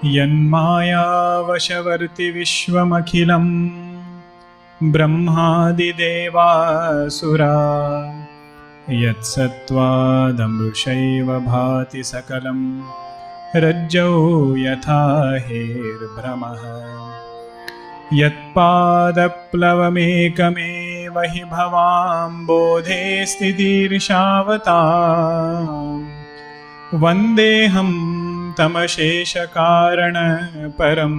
यन्मायावशवर्ति विश्वमखिलं ब्रह्मादिदेवासुरा यत्सत्त्वादमृषैव भाति सकलं रज्जौ यथा हेर्भ्रमः यत्पादप्लवमेकमेव हि भवाम्बोधे स्थितिर्षावताम् वन्देऽहं तमशेषकारणपरं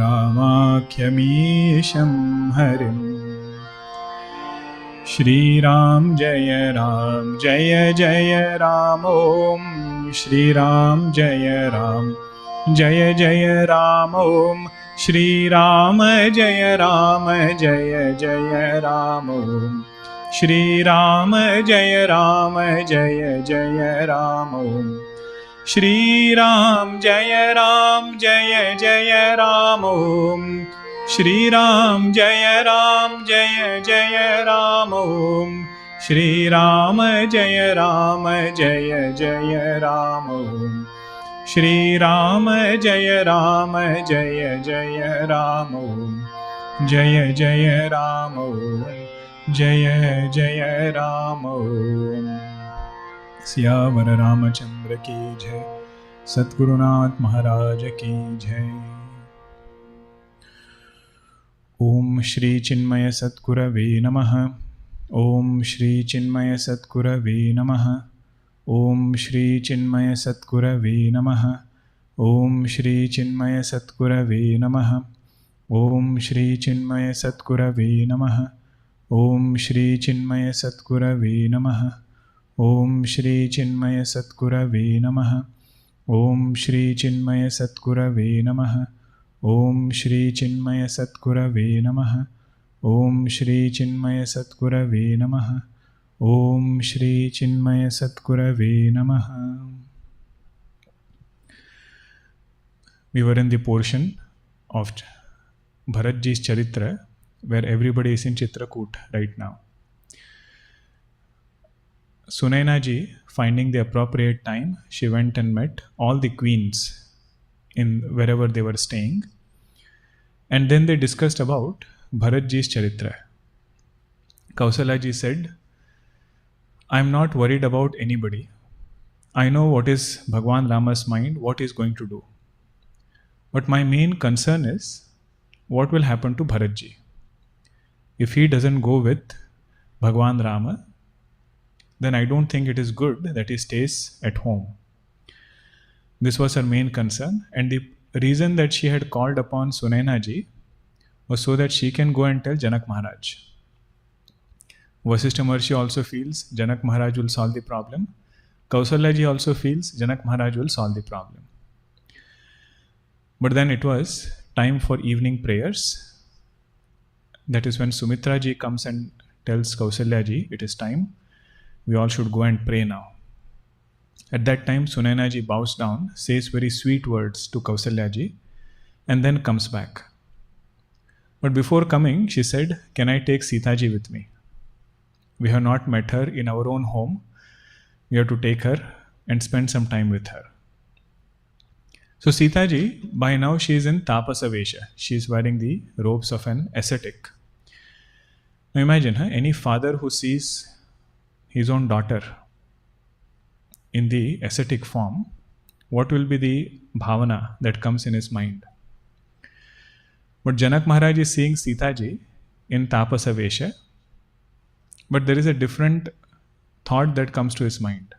रामाख्यमीशं हरिम्। श्रीराम जय जय राम ॐ श्रीराम जय जय राम ॐ श्रीराम जय जय राम ॐ श्रीराम जय जय राम ॐ श्रीराम जय जय राम ॐ श्रीराम जय जय राम ॐ श्रीराम जय जय राम ॐ श्रीराम जय जय राम ॐ जय जय राम ॐ जय जय राम ॐ। सियावर रामचंद्र की जय। सद्गुरुनाथ महाराज की जय। ओम श्री चिन्मय सद्गुरवे नमः। ओम श्री चिन्मय सद्गुरवे नमः। ओम श्री चिन्मय सद्गुरवे नमः। ओम श्री चिन्मय सद्गुरवे नमः। ओम श्री चिन्मय सद्गुरवे नमः। ओम श्री चिन्मय सद्गुरवे नमः। ओम श्री चिन्मय सद्गुरवे नमः। ओम श्री चिन्मय सद्गुरवे नमः। ओम श्री चिन्मय सद्गुरवे नमः। ओम श्री चिन्मय सद्गुरवे नमः। ओम श्री चिन्मय सद्गुरवे नमः। We were in the portion of Bharat Ji's charitra where everybody is in Chitrakut right now. Sunaina Ji, finding the appropriate time, she went and met all the queens in wherever they were staying, and then they discussed about Bharat Ji's charitra. Kaushalya Ji said, I am not worried about anybody. I know what is Bhagwan Rama's mind, what he is going to do. But my main concern is what will happen to Bharat Ji. If he doesn't go with Bhagwan Rama, then I don't think it is good that he stays at home. This was her main concern, and the reason that she had called upon Sunaina Ji was so that she can go and tell Janak Maharaj. Vasishtha Maharshi also feels Janak Maharaj will solve the problem. Kaushalya Ji also feels Janak Maharaj will solve the problem. But then it was time for evening prayers. That is when Sumitra Ji comes and tells Kaushalya Ji, it is time. We all should go and pray now. At that time, Sunaina Ji bows down, says very sweet words to Kaushalya Ji, and then comes back. But before coming, she said, can I take Sita Ji with me? We have not met her in our own home. We have to take her and spend some time with her. So Sita Ji, by now she is in tapas vesha. She is wearing the robes of an ascetic. Now imagine, any father who sees his own daughter in the ascetic form, what will be the bhavana that comes in his mind? But Janak Maharaj is seeing Sita Ji in tapas vesha, but there is a different thought that comes to his mind.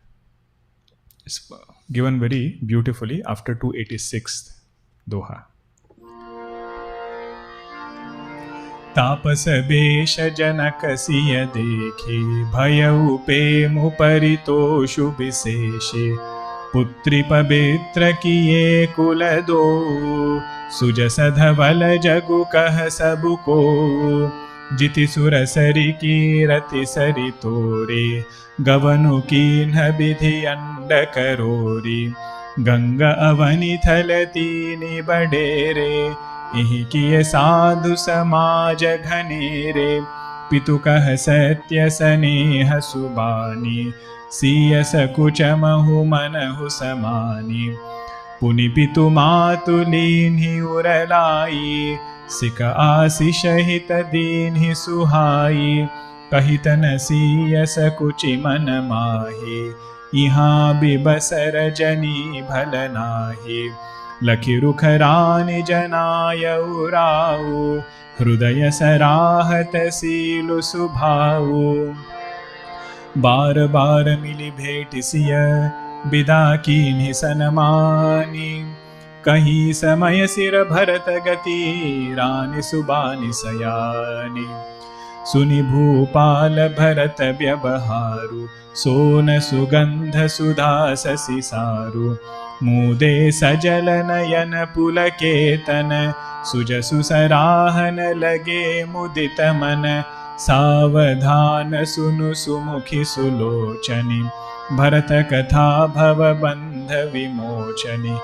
It's given very beautifully after 286th Doha. तापस वेश जनक सिय देखी भयउ पेमु परितोषु विशेषे पुत्री पवित्र किए कुल दो सुजस धवल जगु कह सबको जिति सुरसरी की रति सरि तोरे गवनु कीन्ह विधि अंड करोरी गंगा अवनि थल तीनि बडेरे इहि किए साधु समाज घनेरे पितु कह सत्य स्नेह सुबानी सिय सकुच महु मनहु समानी पुनि पितु मातु लीन्हि उरलाई, सिक आशीष हित दीन्हि सुहाई, कहित न सीयस कुचि मन माहि, यहाँ बिबसर जनी भल नाही, लखि रुख रानि जनाय उराऊ, हृदय सराहत सीलु सुभाऊ, बार बार मिली भेट सिय, बिदा कीन्हि सनमानी, कहीं समय सिर भरत गति, रानि सुबानि सयानी, सुनि भूपाल भरत व्यवहारु, सोन सुगंध सुधा ससि सारु, मुदे सजल नयन पुलकेतन, सुजसु सराहन लगे मुदित मन, सावधान सुनु सुमुखि सुलोचनि, भरत कथा भव बंध विमोचनि,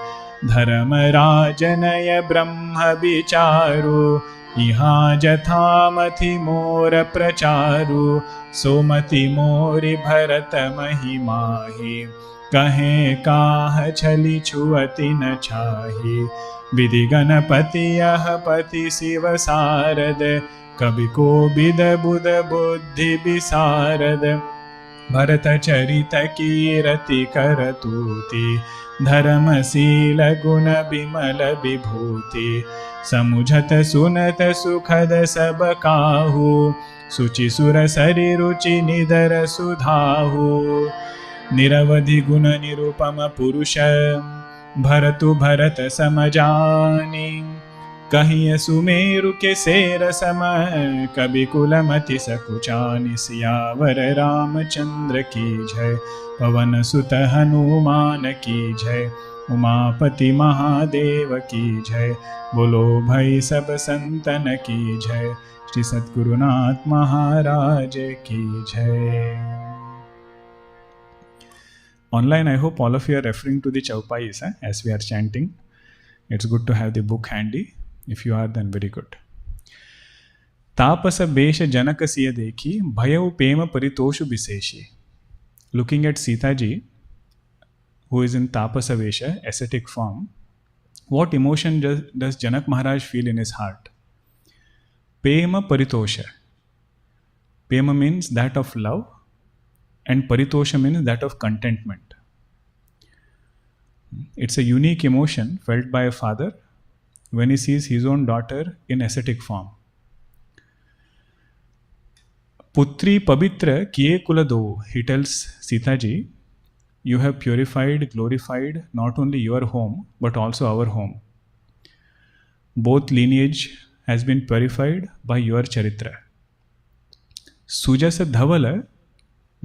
धर्म राजनय ब्रह्म विचारु, यहाँ जथामथि मोर प्रचारु, सोमति मोरि भरत महिमाहि, कहें काह छलि छुअति न छाहि, विधि गणपति यह पति शिव सारद, कवि को बिद बुध बुद्धि विसारद, भरत चरित कीरति करतूति, धर्मशील गुण विमल विभूति, समुझत सुनत सुखद सब काहू, सुचि सुर सरि रुचि निदर सुधाहू, निरवधि गुण निरुपम पुरुष, भरतु भरत समजानी, कहिय सुमेरु के सेर सम, कवि कुलमति सकुचानि, सियावर रामचंद्र की जय, पवन सुत हनुमान की जय, उमापति महादेव की जय, बोलो भाई सब संतन की जय, श्री सद्गुरुनाथ महाराज की जय. Online, I hope all of you are referring to the chaupais as we are chanting. It's good to have the book handy. If you are, then very good. तापस बेश जनक सिय देखी, भयउ प्रेम परितोषु विशेषी. Looking at Sita Ji, who is in tapasa vesha, ascetic form, what emotion does Janak Maharaj feel in his heart? Prema paritosha. Prema means that of love, and paritosha means that of contentment. It's a unique emotion felt by a father when he sees his own daughter in ascetic form. Putri pavitra kiye kulado, he tells Sita Ji, you have purified, glorified not only your home but also our home. Both lineage has been purified by your charitra. Sujas dhavala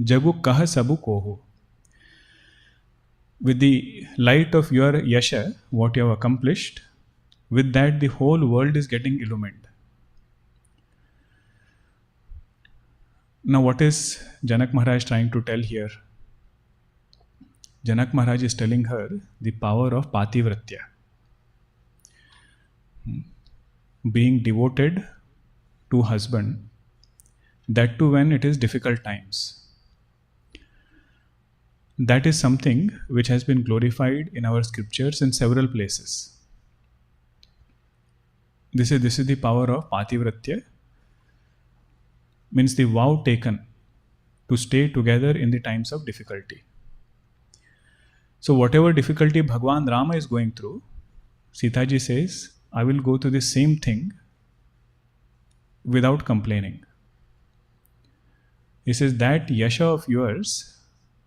jagu kaha sabu kohu. With the light of your yasha, what you have accomplished, with that the whole world is getting illumined. Now what is Janak Maharaj trying to tell here? Janak Maharaj is telling her the power of pativratya. Being devoted to husband, that too when it is difficult times. That is something which has been glorified in our scriptures in several places. This is the power of pativratya, means the vow taken to stay together in the times of difficulty. So whatever difficulty Bhagwan Rama is going through, Sita Ji says, I will go through the same thing without complaining. He says that yasha of yours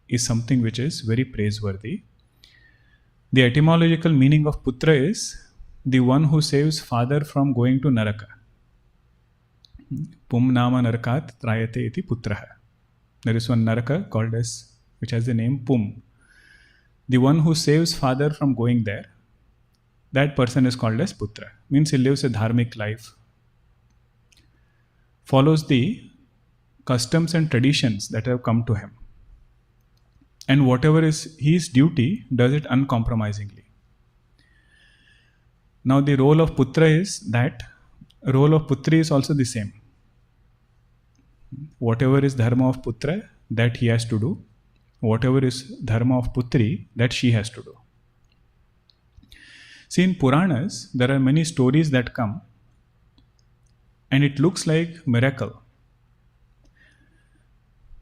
is something which is very praiseworthy. The etymological meaning of Putra is the one who saves father from going to Naraka. Pum nama narakat trayate iti putraha. There is one Naraka called as, which has the name Pum. The one who saves father from going there, that person is called as Putra. Means he lives a dharmic life, follows the customs and traditions that have come to him, and whatever is his duty, does it uncompromisingly. Now the role of Putra is that, role of Putri is also the same. Whatever is dharma of Putra, that he has to do. Whatever is dharma of Putri, that she has to do. See, in Puranas, there are many stories that come and it looks like miracle.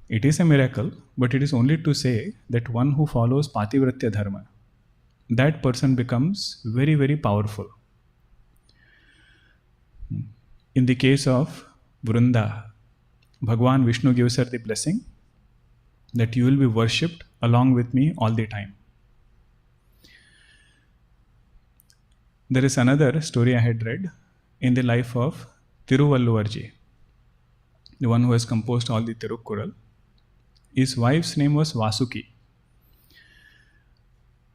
It is a miracle, but it is only to say that one who follows Pativratya Dharma, that person becomes very, very powerful. In the case of Vrunda, Bhagwan Vishnu gives her the blessing that you will be worshipped along with me all the time. There is another story I had read in the life of Tiruvalluvar Ji, the one who has composed all the Tirukkural. His wife's name was Vasuki.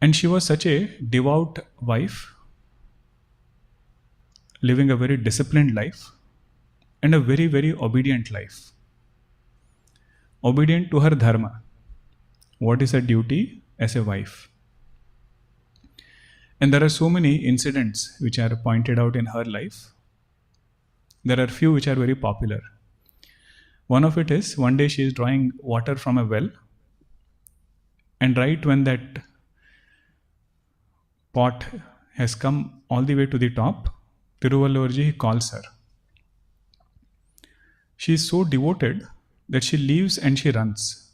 And she was such a devout wife, living a very disciplined life and a very, very obedient life. Obedient to her dharma. What is her duty as a wife? And there are so many incidents which are pointed out in her life. There are few which are very popular. One of it is, one day she is drawing water from a well, and right when that pot has come all the way to the top, Tiruvalluvarji calls her. She is so devoted that she leaves and she runs.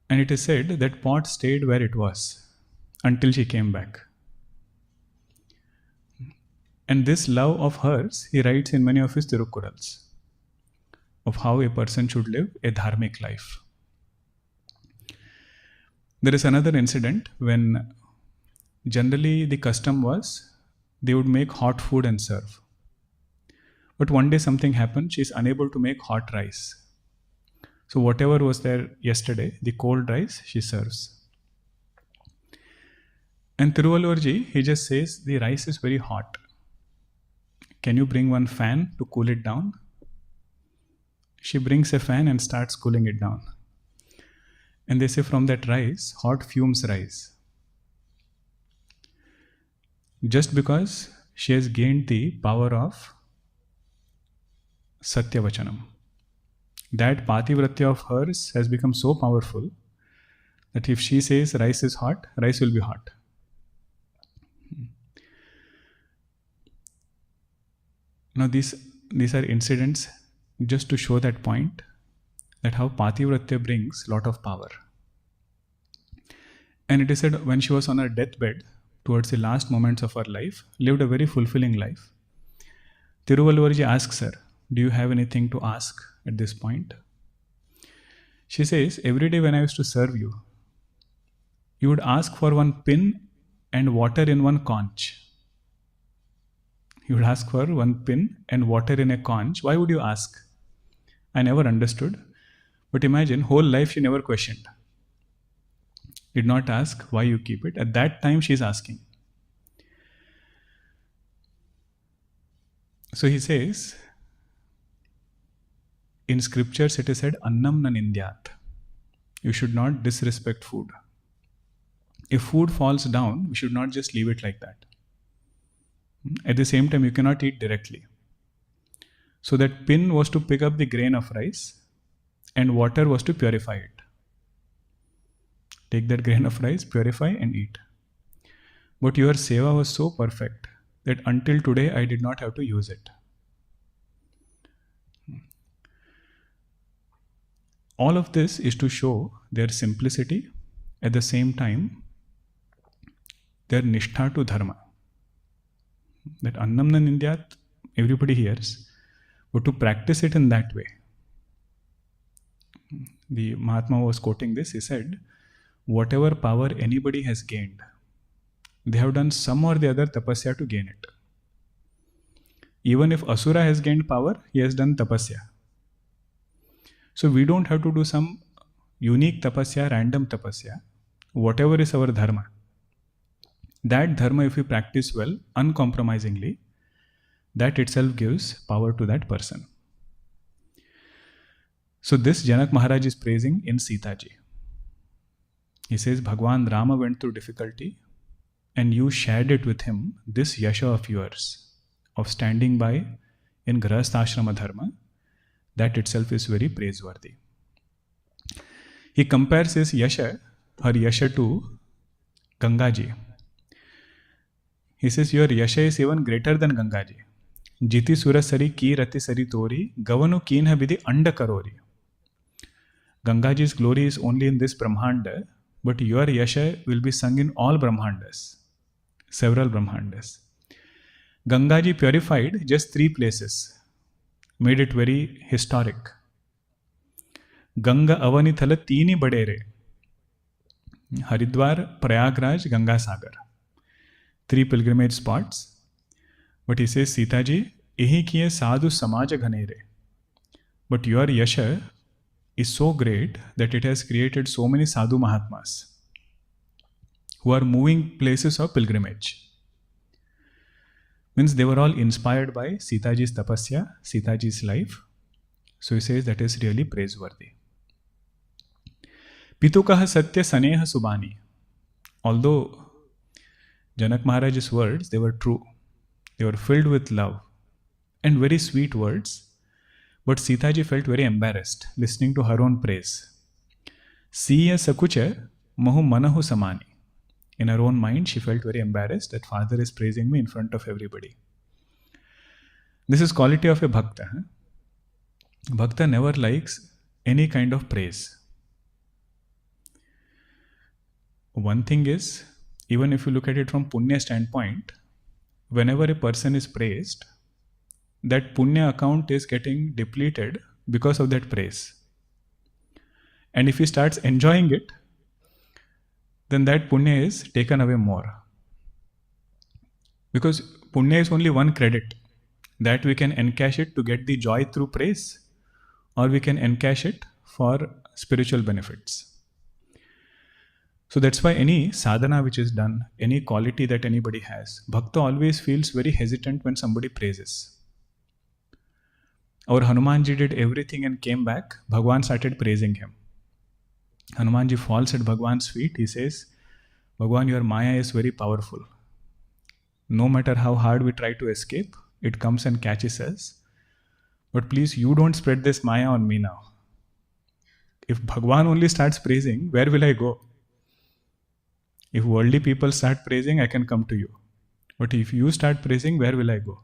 And it is said that pot stayed where it was until she came back. And this love of hers, he writes in many of his Tirukkurals, of how a person should live a dharmic life. There is another incident when generally the custom was they would make hot food and serve. But one day something happened, she is unable to make hot rice. So whatever was there yesterday, the cold rice, she serves. And Tiruvalluvarji, he just says, the rice is very hot. Can you bring one fan to cool it down? She brings a fan and starts cooling it down. And they say from that rice, hot fumes rise. Just because she has gained the power of Satyavachanam. That Pativratya of hers has become so powerful that if she says rice is hot, rice will be hot. Now these are incidents just to show that point, that how Pativratya brings lot of power. And it is said when she was on her deathbed, towards the last moments of her life, lived a very fulfilling life. Tiruvalluvarji asks her, do you have anything to ask at this point? She says, every day when I used to serve you, you would ask for one pin and water in one conch. You would ask for one pin and water in a conch. Why would you ask? I never understood. But imagine, whole life she never questioned. Did not ask why you keep it. At that time she is asking. So he says, in scriptures it is said, annam na nindyat. You should not disrespect food. If food falls down, we should not just leave it like that. At the same time, you cannot eat directly. So that pin was to pick up the grain of rice and water was to purify it. Take that grain of rice, purify and eat. But your sewa was so perfect that until today I did not have to use it. All of this is to show their simplicity, at the same time their nishtha to dharma. That annam na nindyat, everybody hears, but to practice it in that way. The Mahatma was quoting this, he said, whatever power anybody has gained, they have done some or the other tapasya to gain it. Even if Asura has gained power, he has done tapasya. So we don't have to do some unique tapasya, random tapasya. Whatever is our dharma, that dharma, if we practice well, uncompromisingly, that itself gives power to that person. So this Janak Maharaj is praising in Sita Ji. He says, Bhagwan Rama went through difficulty and you shared it with him, this yasha of yours, of standing by in Grahastha Dharma, that itself is very praiseworthy. He compares his yasha, her yasha, to Gangaji. He says, your yasha is even greater than Gangaji. Jiti sura sari ki rati sari tori, gavanu keenha vidhi anda karori. Gangaji's glory is only in this Brahmanda, but your yasha will be sung in all Brahmandas, several Brahmandas. Gangaji purified just 3 places, made it very historic. Ganga avani thala teeni badere. Haridwar, Prayagraj, Ganga Sagar. 3 pilgrimage spots. But he says, Sita ji, ehi kiye sadhu samaja ghanere. But your yasha is so great that it has created so many sadhu mahatmas who are moving places of pilgrimage. Means they were all inspired by Sita ji's tapasya, Sita ji's life. So he says that is really praiseworthy. Pitukaha satya saneha subani. Although Janak Maharaj's words, they were true. They were filled with love and very sweet words. But Sita ji felt very embarrassed listening to her own praise. Siya sakucha mahu manahu samani. In her own mind, she felt very embarrassed that father is praising me in front of everybody. This is quality of a bhakta. Bhakta never likes any kind of praise. One thing is, even if you look at it from punya standpoint, whenever a person is praised, that punya account is getting depleted because of that praise. And if he starts enjoying it, then that punya is taken away more. Because punya is only one credit that we can encash it to get the joy through praise, or we can encash it for spiritual benefits. So that's why any sadhana which is done, any quality that anybody has, bhakta always feels very hesitant when somebody praises. Our Hanumanji did everything and came back. Bhagwan started praising him. Hanumanji falls at Bhagwan's feet. He says, Bhagwan, your Maya is very powerful. No matter how hard we try to escape, it comes and catches us. But please, you don't spread this Maya on me now. If Bhagwan only starts praising, where will I go? If worldly people start praising, I can come to you. But if you start praising, where will I go?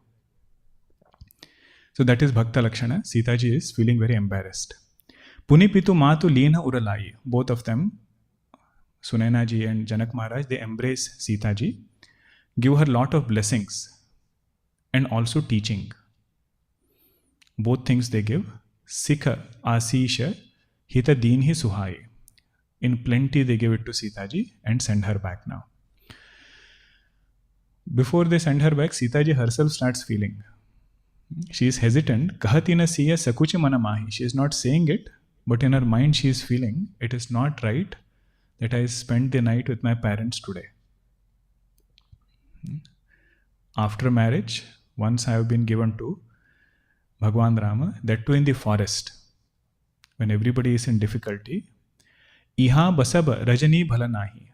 So that is Bhakta Lakshana. Sita ji is feeling very embarrassed. Puni pitu matu lina uralai. Both of them, Sunaina ji and Janak Maharaj, they embrace Sita ji, give her lot of blessings and also teaching. Both things they give. Sikha asisha hita deenhi suhai. In plenty they give it to Sita ji and send her back now. Before they send her back, Sita ji herself starts feeling. She is hesitant. Kahatina siya sakuchi mana mahi. She is not saying it, but in her mind she is feeling it is not right that I spent the night with my parents today. After marriage, once I have been given to Bhagwan Rama, that too in the forest, when everybody is in difficulty. Iha basab rajani bhala nahi.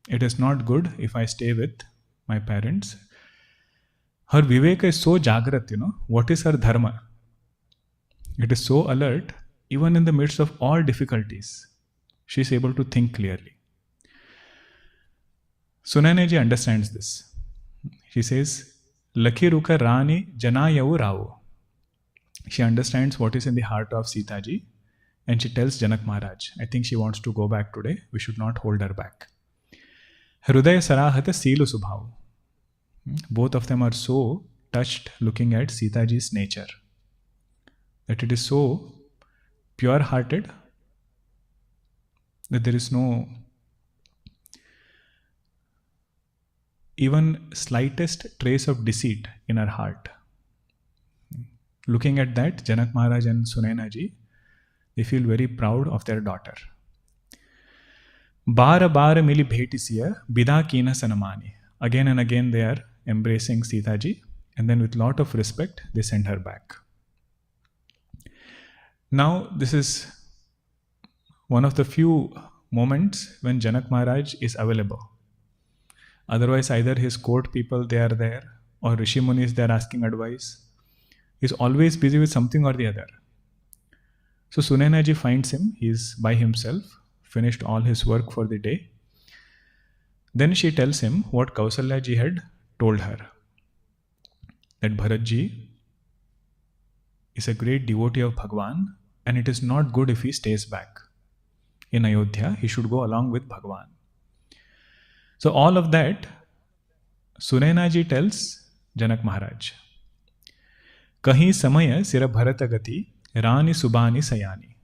It is not good if I stay with my parents. Her viveka is so jagrat, what is her dharma? It is so alert, even in the midst of all difficulties, she is able to think clearly. Sunaina ji understands this. She says, Lakhi ruka rani janayavu rao. She understands what is in the heart of Sita ji, and she tells Janak Maharaj, I think she wants to go back today. We should not hold her back. Hrudaya sarahata silu subhav. Both of them are so touched looking at Sita ji's nature, that it is so pure-hearted that there is no even slightest trace of deceit in her heart. Looking at that, Janak Maharaj and Sunaina ji, they feel very proud of their daughter. Bara bara mili bhetisiya bida kina sanamani. Again and again they are embracing Sita ji, and then with lot of respect they send her back. Now this is one of the few moments when Janak Maharaj is available. Otherwise either his court people they are there, or Rishi Munis they are asking advice. He is always busy with something or the other. So Sunaina ji finds him, he is by himself, finished all his work for the day. Then she tells him what Kaushalya Ji had told her, that Bharat Ji is a great devotee of Bhagwan, and it is not good if he stays back in Ayodhya. He should go along with Bhagwan. So all of that Sunaina Ji tells Janak Maharaj. Kahi samaya sira bharata gati rani subani sayani.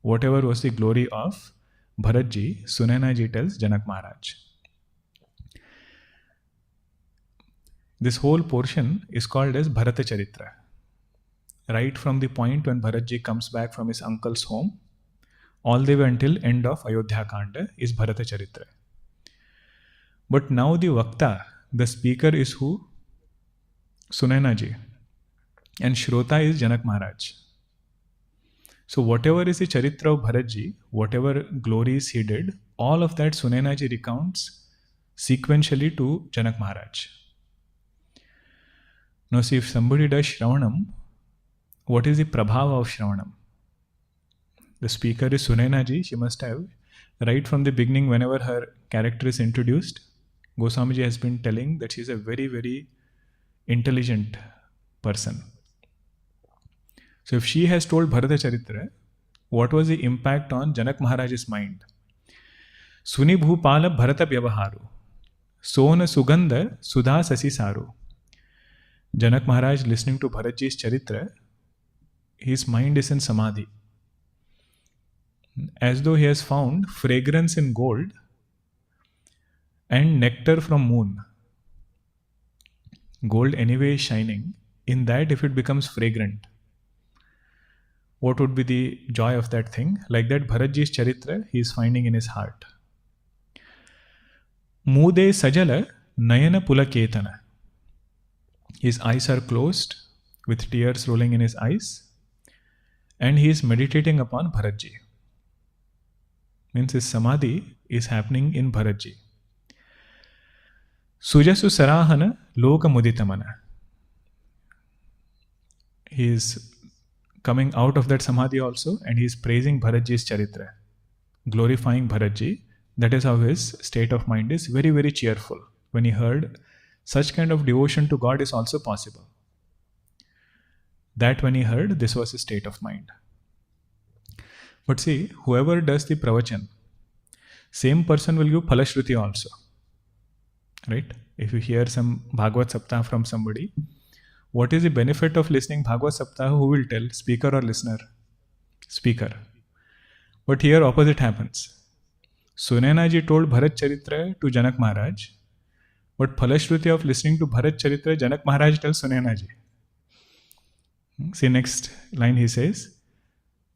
Whatever was the glory of Bharat Ji, Sunaina Ji tells Janak Maharaj. This whole portion is called as Bharata Charitra. Right from the point when Bharat Ji comes back from his uncle's home, all the way until end of AyodhyaKand is Bharata Charitra. But now the Vakta, the speaker, is who? Sunaina Ji. And Shrota is Janak Maharaj. So whatever is the Charitra of Bharat Ji, whatever glories he did, all of that Sunaina Ji recounts sequentially to Janak Maharaj. Now see, if somebody does Shravanam, what is the Prabhava of Shravanam? The speaker is Sunaina Ji. She must have, right from the beginning, whenever her character is introduced, Goswami Ji has been telling that she is a very, very intelligent person. So if she has told Bharata Charitra, what was the impact on Janak Maharaj's mind? Suni bhupala bharata vyavaharu, sona sugandha sudha sasi saru. Janak Maharaj listening to Bharat Ji's Charitra, his mind is in samadhi. As though he has found fragrance in gold and nectar from moon. Gold anyway is shining. In that, if it becomes fragrant, what would be the joy of that thing? Like that, Bharat Ji's Charitra he is finding in his heart. Mude sajala nayana pulaketana. His eyes are closed with tears rolling in his eyes, and he is meditating upon Bharat Ji. Means his samadhi is happening in Bharat Ji. Sujasu sarahana loka muditamana. He is coming out of that samadhi also, and he is praising Bharat Ji's Charitra, glorifying Bharat Ji. That is how his state of mind is, very, very cheerful. When he heard such kind of devotion to God is also possible. That when he heard, this was his state of mind. But see, whoever does the pravachan, same person will give phalashruti also. Right? If you hear some Bhagavad Saptaha from somebody, what is the benefit of listening Bhagavad Saptaha? Who will tell? Speaker or listener? Speaker. But here opposite happens. Sunaina Ji told Bharat Charitra to Janak Maharaj, but phalashruti of listening to Bharat Charitra, Janak Maharaj tells Sunaina Ji. See, next line he says,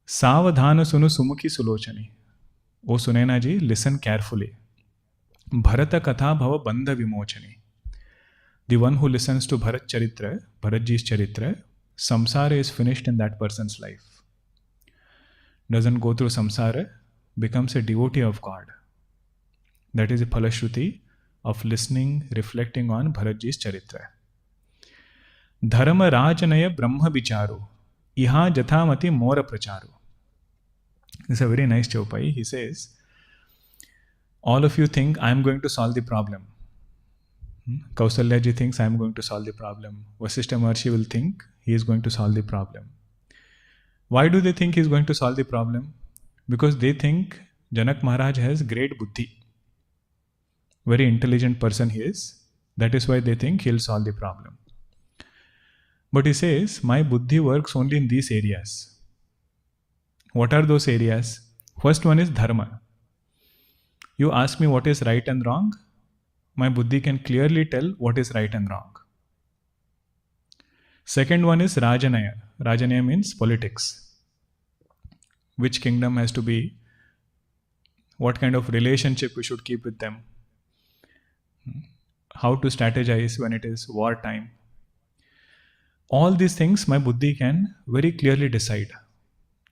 Savadhana sunu sumukhi sulochani. O Sunaina Ji, listen carefully. Bharata katha bhava bandha vimochani. The one who listens to Bharat Charitra, Bharat Ji's Charitra, samsara is finished in that person's life. Doesn't go through samsara, becomes a devotee of God. That is a phalashruti of listening, reflecting on Bharat Ji's Charitra. Dharma rajanaya brahma vicharu, iha jathamati mora pracharu. This is a very nice chaupai. He says, all of you think I am going to solve the problem. Kaushalya Ji thinks I am going to solve the problem. Vasishtha Maharshi will think he is going to solve the problem. Why do they think he is going to solve the problem? Because they think Janak Maharaj has great buddhi. Very intelligent person he is. That is why they think he will solve the problem. But he says, my buddhi works only in these areas. What are those areas? First one is dharma. You ask me what is right and wrong, my buddhi can clearly tell what is right and wrong. Second one is rajanaya. Rajanaya means politics. Which kingdom has to be, what kind of relationship we should keep with them, how to strategize when it is war time. All these things my buddhi can very clearly decide,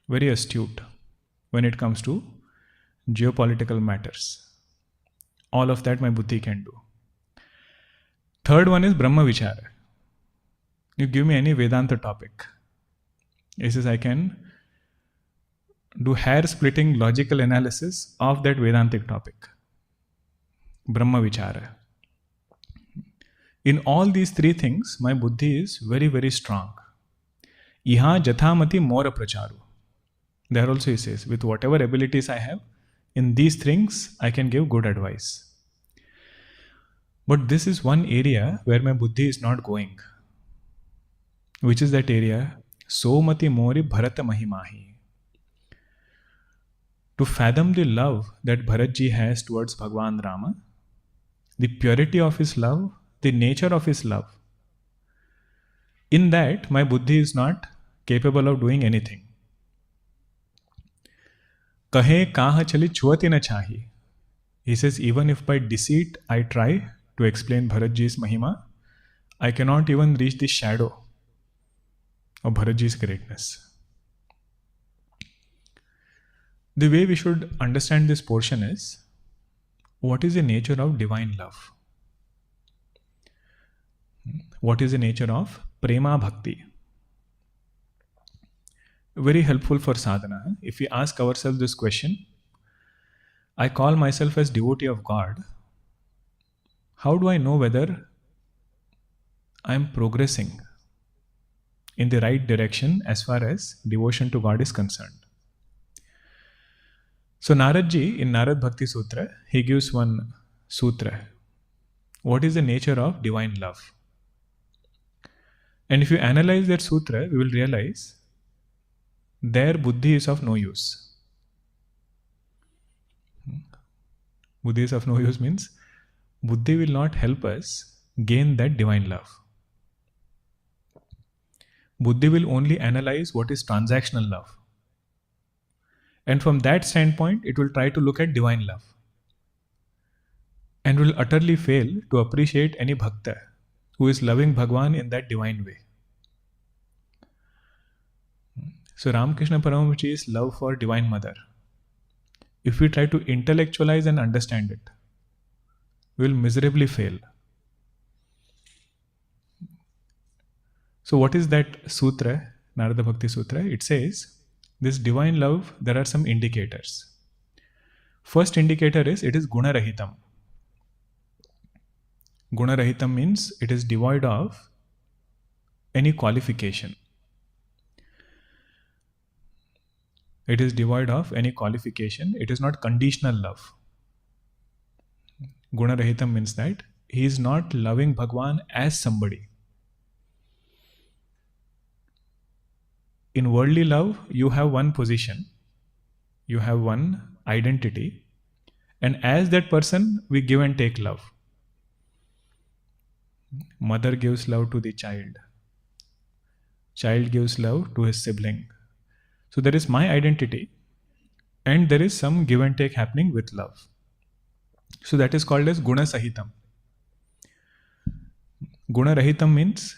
very astute when it comes to geopolitical matters. All of that my buddhi can do. Third one is Brahma Vichara. You give me any Vedanta topic. He says I can do hair-splitting logical analysis of that Vedantic topic. Brahma Vichara. In all these three things, my buddhi is very, very strong. Iha jathamati mora pracharu. There also he says, with whatever abilities I have, in these things I can give good advice. But this is one area where my buddhi is not going. Which is that area? Somati mori Bharata mahimahi. To fathom the love that Bharatji has towards Bhagwan Rama, the purity of his love, the nature of his love, in that my buddhi is not capable of doing anything. Kahe kaha chali chuati na chahi. He says, even if by deceit I try to explain Bharatji's mahima, I cannot even reach the shadow of Bharatji's greatness. The way we should understand this portion is, what is the nature of divine love? What is the nature of Prema Bhakti? Very helpful for sadhana. If we ask ourselves this question, I call myself as devotee of God. How do I know whether I am progressing in the right direction as far as devotion to God is concerned? So Naradji, in Narad Bhakti Sutra, he gives one sutra. What is the nature of divine love? And if you analyze that sutra, we will realize their buddhi is of no use. Buddhi is of no use means buddhi will not help us gain that divine love. Buddhi will only analyze what is transactional love. And from that standpoint, it will try to look at divine love. And will utterly fail to appreciate any bhakta who is loving Bhagwan in that divine way. So Ramakrishna Paramahamsa's love for Divine Mother, if we try to intellectualize and understand it, we will miserably fail. So what is that sutra, Narada Bhakti Sutra? It says, this divine love, there are some indicators. First indicator is, it is guna rahitam. Guna rahitam means it is devoid of any qualification. It is devoid of any qualification. It is not conditional love. Guna rahitam means that he is not loving Bhagwan as somebody. In worldly love, you have one position, you have one identity, and as that person, we give and take love. Mother gives love to the child. Child gives love to his sibling. So there is my identity, and there is some give and take happening with love. So that is called as guna sahitam. Guna rahitam means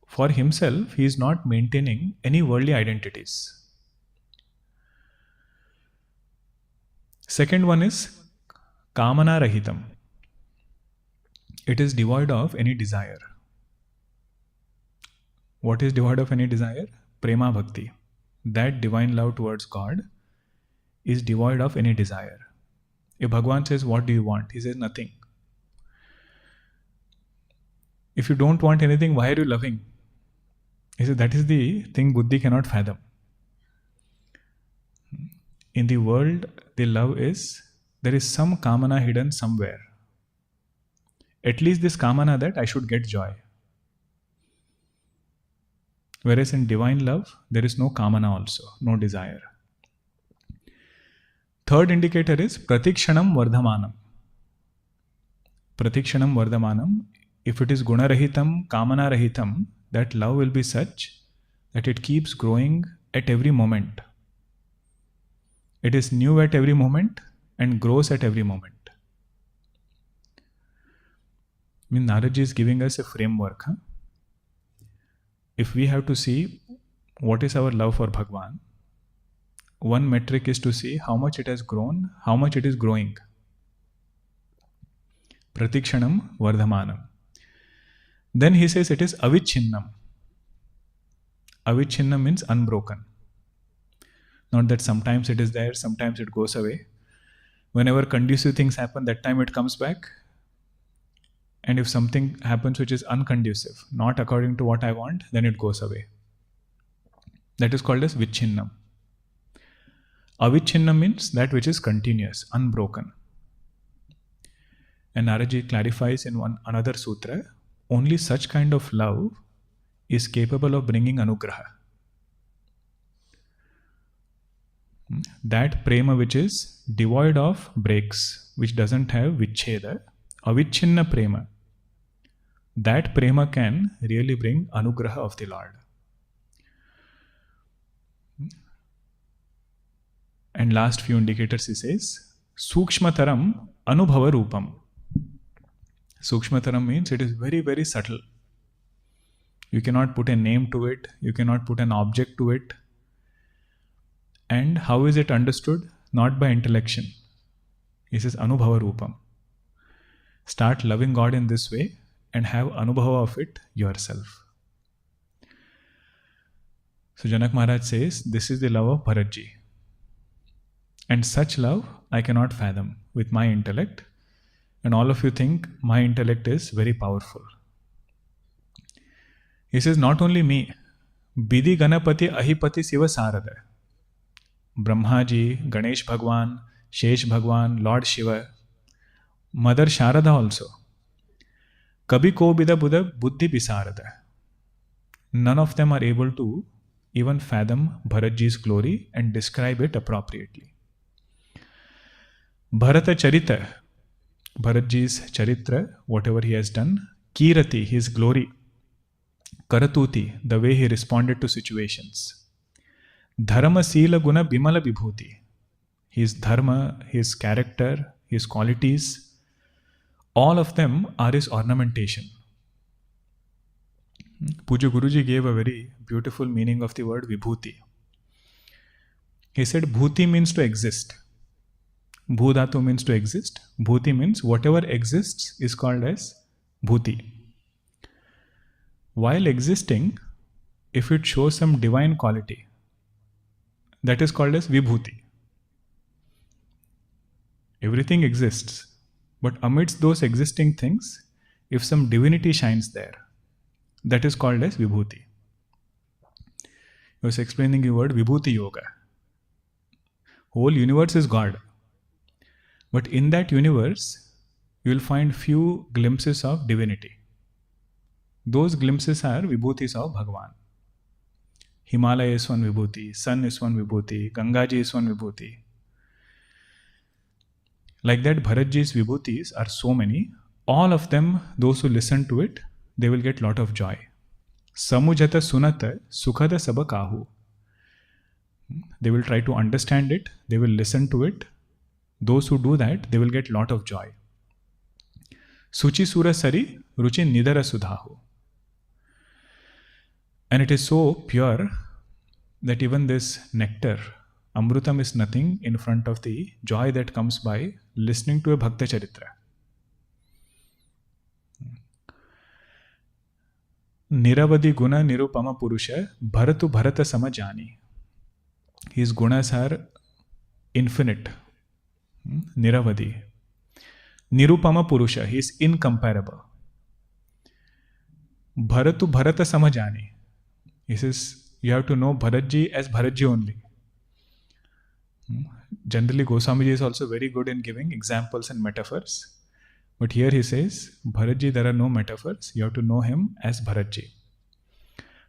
for himself, he is not maintaining any worldly identities. Second one is kamana rahitam. It is devoid of any desire. What is devoid of any desire? Prema Bhakti. That divine love towards God is devoid of any desire. If Bhagwan says, what do you want? He says, nothing. If you don't want anything, why are you loving? He says, that is the thing buddhi cannot fathom. In the world, the love is, there is some kamana hidden somewhere. At least this kamana that I should get joy. Whereas in divine love, there is no kamana also, no desire. Third indicator is pratikshanam vardhamanam. Pratikshanam vardhamanam. If it is guna rahitam, kamana rahitam, that love will be such that it keeps growing at every moment. It is new at every moment and grows at every moment. I mean, Naradji is giving us a framework. If we have to see what is our love for Bhagwan, one metric is to see how much it has grown, how much it is growing. Pratikshanam vardhamanam. Then he says it is avichinnam. Avichinnam means unbroken. Not that sometimes it is there, sometimes it goes away. Whenever conducive things happen, that time it comes back. And if something happens which is unconducive, not according to what I want, then it goes away. That is called as vichinnam. Avichinnam means that which is continuous, unbroken. And Naraji clarifies in another sutra, only such kind of love is capable of bringing anugraha. That prema which is devoid of breaks, which doesn't have vicheda, avichinna prema, that prema can really bring anugraha of the Lord. And last few indicators he says, Sukshmataram Anubhava Rupam. Sukshmataram means it is very, very subtle. You cannot put a name to it, you cannot put an object to it. And how is it understood? Not by intellection. He says Anubhava Rupam. Start loving God in this way and have Anubhava of it yourself. So Janak Maharaj says, this is the love of Bharatji. And such love I cannot fathom with my intellect. And all of you think my intellect is very powerful. He says, not only me, Bidhi Ganapati Ahipati Siva Sarada. Brahmaji, Ganesh Bhagwan, Shesh Bhagwan, Lord Shiva, Mother Sharada also. Kabhi ko bida buddha buddhi bisarada. None of them are able to even fathom Bharatji's glory and describe it appropriately. Bharata charitra, Bharatji's charitra, whatever he has done, kirati, his glory, karatuti, the way he responded to situations, dharma sila guna bimala vibhuti, his dharma, his character, his qualities, all of them are his ornamentation. Puja Guruji gave a very beautiful meaning of the word vibhuti. He said bhuti means to exist. Bhudhatu means to exist. Bhuti means whatever exists is called as bhuti. While existing, if it shows some divine quality, that is called as vibhuti. Everything exists, but amidst those existing things, if some divinity shines there, that is called as vibhuti. He was explaining the word vibhuti yoga. Whole universe is God. But in that universe, you will find few glimpses of divinity. Those glimpses are vibhutis of Bhagavan. Himalaya is one vibhuti, sun is one vibhuti, Gangaji is one vibhuti. Like that, Bharatji's vibhutis are so many. All of them, those who listen to it, they will get lot of joy. Samujata sunata sukhada sabakahu. They will try to understand it, they will listen to it. Those who do that, they will get lot of joy. Suchi sura sari ruchi nidara sudhahu. And it is so pure that even this nectar, Amrutam, is nothing in front of the joy that comes by listening to a bhakta charitra. Niravadi guna nirupama purusha bharatu bharata samajani. His gunas are infinite. Niravadi. Nirupama purusha, he is incomparable. Bharatu bharata samajani. He says, you have to know Bharatji as Bharatji only. Generally, Goswamiji is also very good in giving examples and metaphors. But here he says, Bharatji, there are no metaphors. You have to know him as Bharatji.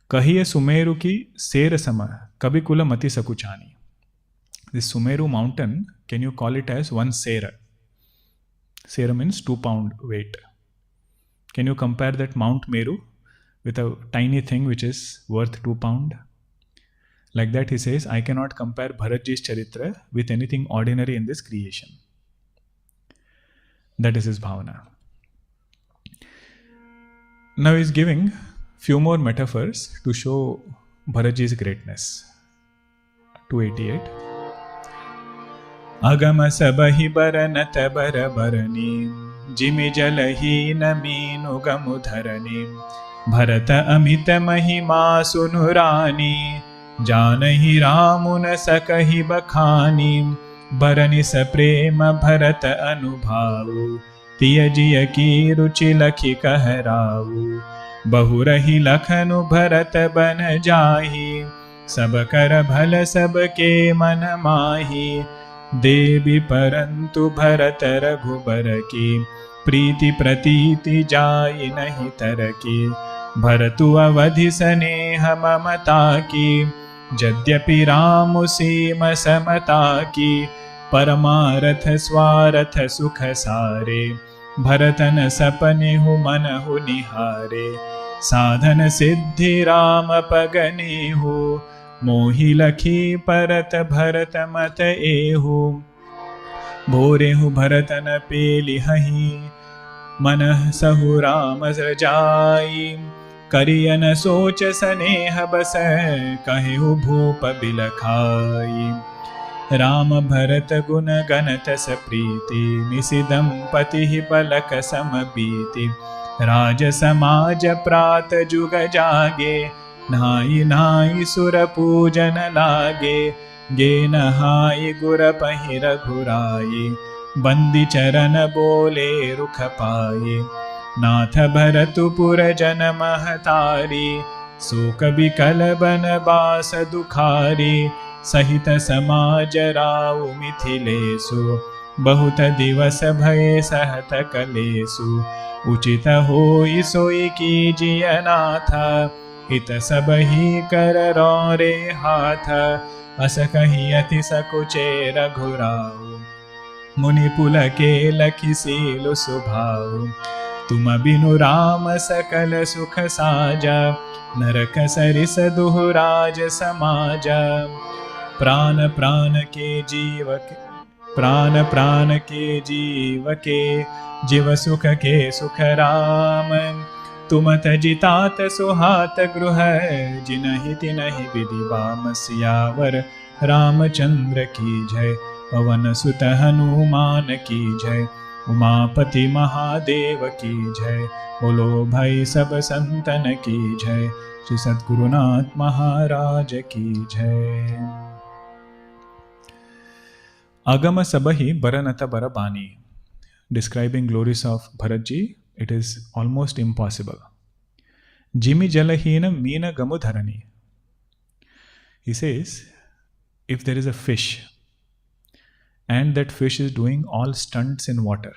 Kahiye Sumeru ki sera sama, kabikula mati sakuchani. This Sumeru mountain, can you call it as one sera? Sera means 2 pound weight. Can you compare that Mount Meru with a tiny thing which is worth 2 pound? Like that he says, I cannot compare Bharatji's charitra with anything ordinary in this creation. That is his bhavana. Now he is giving few more metaphors to show Bharatji's greatness. 288. Agama sabahi baranat barabaranim jimi jalahi naminu gamudharanim Bharata amita mahima sunurani Janahi ramuna sakahi bakhanim Barani sa prema bharata anubhavu तिय जिय की रुचि लखि कहराऊ। बहु रही लखनु भरत बन जाहि, सब कर भल सबके मन माही। देवी परंतु भरत रघुबर की, प्रीति प्रतीति जाई नहीं तरकी। भरतु अवधि स्नेह ममता की, यद्यपि राम सीम समता की। परमारथ स्वारथ सुख सारे, भरतन सपने हु मन हु निहारे। साधन सिद्धि राम पगने हो, मोहि लखी परत भरत मत एहु। भोरे हु भरतन पेलिहहि, मन सहु राम जाई। करियन सोच स्नेह बस, कहेहु भूप बिलखाई। राम भरत गुण गणत प्रीति, निसि दंपति बलक सम बीति। राज समाज प्रात जुग जागे, नाई नाई सुर पूजन लागे। गे नहाई गुर पहि रघुराई, बंदी चरण बोले रुख पाई। नाथ भरतुपुर जन महतारी, शोक बिकल बन बास दुखारी। सहित समाज राउ मिथिलेषु, बहुत दिवस भय सहत कलेषु। उचित होई सोई कीजिय नाथ, हित सब ही कर रौरे हाथ। अस कही अति सकुचे रघुराऊ, मुनि पुलके लखि सीलु सुभाऊ। तुम बिनु राम सकल सुख साजा, नरक सरिस दुहु राज समाजा। प्राण प्राण के जीव के, प्राण प्राण के जीव के, जीव सुख के सुख राम। तुम तजितात सुहात गृह, जिनहि तिनहि विधि बाम। सियावर रामचंद्र की जय, पवन सुत हनुमान की जय। उमापति महादेव की जय, बोलो भाई सब संतन की जय। श्री सद्गुरुनाथ महाराज की जय। Agama Sabahi Baranata Barabani. Describing glories of Bharatji, it is almost impossible. Jimi Jalahina Meena Gamudharani. He says, if there is a fish, and that fish is doing all stunts in water,